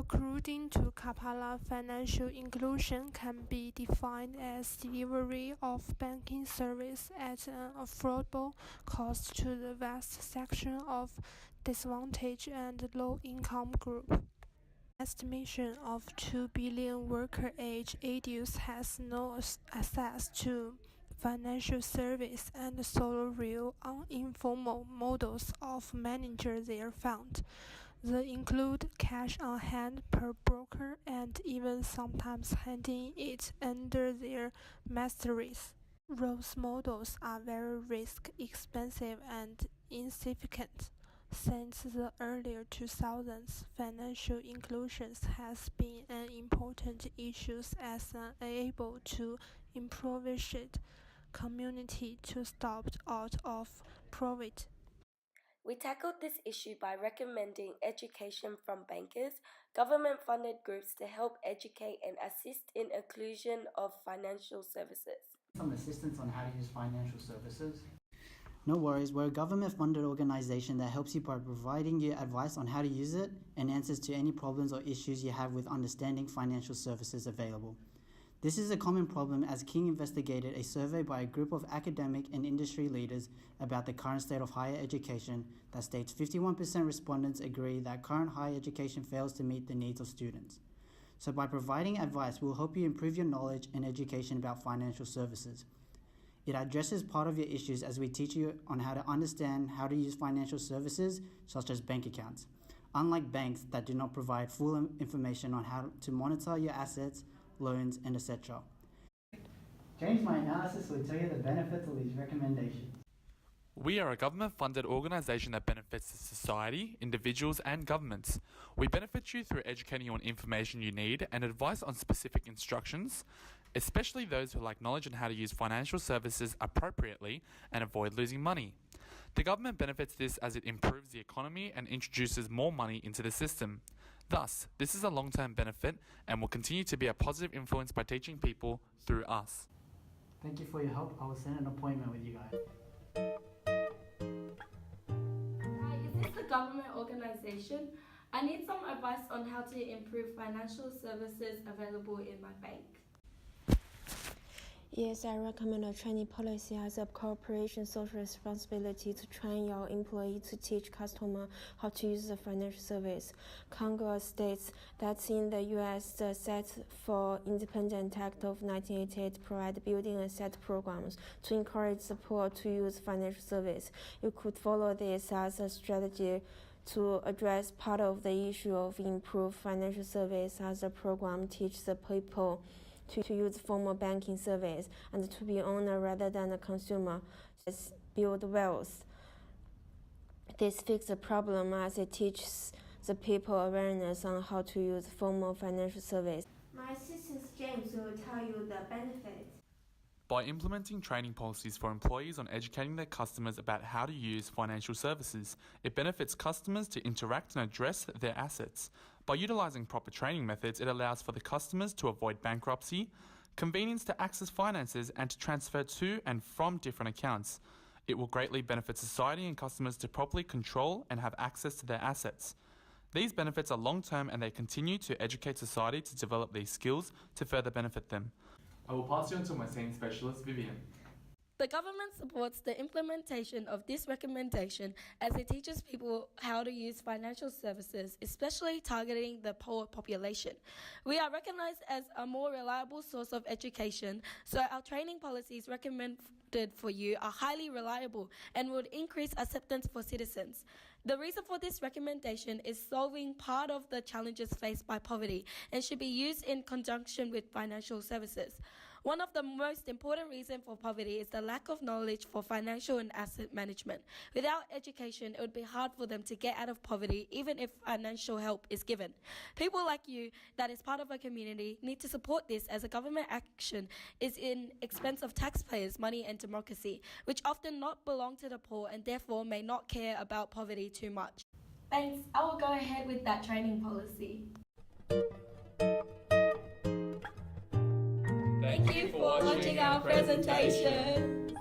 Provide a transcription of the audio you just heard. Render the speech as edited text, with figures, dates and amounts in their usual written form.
According to Kapala, financial inclusion can be defined as delivery of banking service at an affordable cost to the vast section of disadvantaged and low-income groups. Estimation of 2 billion worker-age adults has no access to financial service and so rely on informal models of managing their funds. They include cash on hand per broker and even sometimes handing it under their masteries. Those models are very expensive and insufficient. Since the early 2000s, financial inclusion has been an important issue as an able to impoverish community to stop out of poverty. We tackled this issue by recommending education from bankers, government-funded groups to help educate and assist in inclusion of financial services. Some assistance on how to use financial services. No worries, we're a government-funded organization that helps you by providing you advice on how to use it and answers to any problems or issues you have with understanding financial services available. This is a common problem as King investigated a survey by a group of academic and industry leaders about the current state of higher education that states 51% respondents agree that current higher education fails to meet the needs of students. So by providing advice, we'll help you improve your knowledge and education about financial services. It addresses part of your issues as we teach you on how to understand how to use financial services such as bank accounts. Unlike banks that do not provide full information on how to monitor your assets, loans, and etc. James, my analysis will tell you the benefits of these recommendations. We are a government-funded organisation that benefits society, individuals and governments. We benefit you through educating you on information you need and advice on specific instructions, especially those who lack knowledge on how to use financial services appropriately and avoid losing money. The government benefits this as it improves the economy and introduces more money into the system. Thus, this is a long-term benefit and will continue to be a positive influence by teaching people through us. Thank you for your help. I will send an appointment with you guys. Hi, is this the government organisation? I need some advice on how to improve financial services available in my bank. Yes, I recommend a training policy as a corporation social responsibility to train your employee to teach customer how to use the financial service. Congress states that in the U.S., the Set for Independence Act of 1988 provide building and set programs to encourage the poor to use financial service. You could follow this as a strategy to address part of the issue of improved financial service as the program teaches the people to use formal banking service and to be owner rather than a consumer. Build wealth. This fixes the problem as it teaches the people awareness on how to use formal financial service. My assistant James will tell you the benefits. By implementing training policies for employees on educating their customers about how to use financial services, it benefits customers to interact and address their assets. By utilizing proper training methods, it allows for the customers to avoid bankruptcy, convenience to access finances, and to transfer to and from different accounts. It will greatly benefit society and customers to properly control and have access to their assets. These benefits are long-term and they continue to educate society to develop these skills to further benefit them. I will pass you on to my senior specialist, Vivian. The government supports the implementation of this recommendation as it teaches people how to use financial services, especially targeting the poor population. We are recognized as a more reliable source of education, so our training policies recommended for you are highly reliable and would increase acceptance for citizens. The reason for this recommendation is solving part of the challenges faced by poverty and should be used in conjunction with financial services. One of the most important reasons for poverty is the lack of knowledge for financial and asset management. Without education, it would be hard for them to get out of poverty even if financial help is given. People like you, that is part of a community, need to support this as a government action is in expense of taxpayers' money and democracy, which often not belong to the poor and therefore may not care about poverty too much. Thanks. I will go ahead with that training policy. Thank you for watching our presentation.